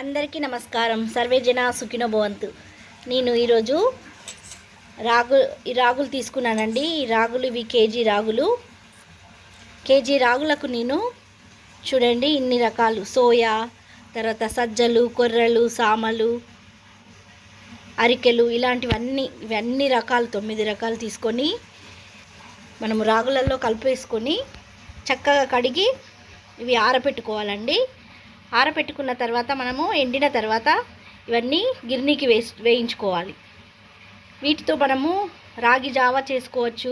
అందరికీ నమస్కారం. సర్వే జన సుఖినో భవంతు. నేను ఈరోజు రాగులు తీసుకున్నానండి. ఈ రాగులు ఇవి కేజీ రాగులకు నేను చూడండి ఇన్ని రకాలు సోయా, తర్వాత సజ్జలు, కొర్రలు, సామలు, అరికెలు ఇవన్నీ రకాలు 9 రకాలు తీసుకొని మనము రాగులలో కలిపేసుకొని చక్కగా కడిగి ఇవి ఆరబెట్టుకోవాలండి. ఆరబెట్టుకున్న తర్వాత మనము ఎండిన తర్వాత ఇవన్నీ గిర్నీకి వేయించుకోవాలి. వీటితో మనము రాగి జావా చేసుకోవచ్చు.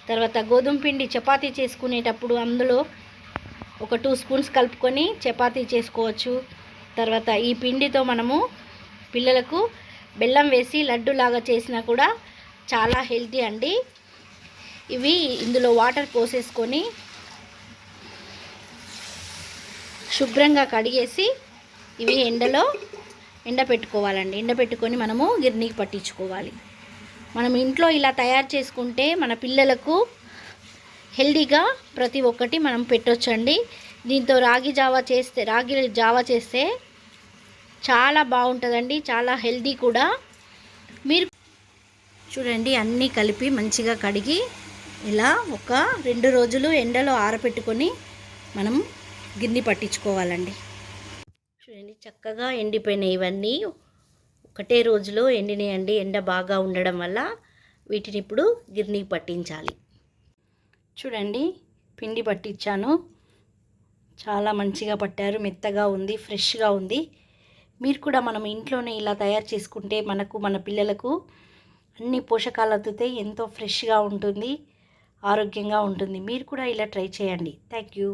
తర్వాత గోధుమ పిండి చపాతీ చేసుకునేటప్పుడు అందులో ఒక 2 స్పూన్స్ కలుపుకొని చపాతీ చేసుకోవచ్చు. తర్వాత ఈ పిండితో మనము పిల్లలకు బెల్లం వేసి లడ్డులాగా చేసినా కూడా చాలా హెల్తీ అండి. ఇవి ఇందులో వాటర్ పోసేసుకొని శుభ్రంగా కడిగేసి ఇవి ఎండపెట్టుకోవాలండి. ఎండపెట్టుకొని మనము గిర్నీకి పట్టించుకోవాలి. మనం ఇంట్లో ఇలా తయారు చేసుకుంటే మన పిల్లలకు హెల్తీగా ప్రతి ఒక్కటి మనం పెట్టొచ్చండి. దీంతో రాగి జావా చేస్తే చాలా బాగుంటుందండి, చాలా హెల్తీ కూడా. మీరు చూడండి అన్నీ కలిపి మంచిగా కడిగి ఇలా ఒక 2 రోజులు ఎండలో ఆరబెట్టుకొని మనం గిన్నె పట్టించుకోవాలండి. చూడండి చక్కగా ఎండిపోయినాయి. ఇవన్నీ ఒకటే రోజులో ఎండినాయండి. ఎండ బాగా ఉండడం వల్ల వీటిని ఇప్పుడు గిన్నెకి పట్టించాలి. చూడండి పిండి పట్టించాను. చాలా మంచిగా పట్టారు, మెత్తగా ఉంది, ఫ్రెష్గా ఉంది. మీరు కూడా మనం ఇంట్లోనే ఇలా తయారు చేసుకుంటే మనకు మన పిల్లలకు అన్ని పోషకాలు అందుతాయి, ఎంతో ఫ్రెష్గా ఉంటుంది, ఆరోగ్యంగా ఉంటుంది. మీరు కూడా ఇలా ట్రై చేయండి. Thank you.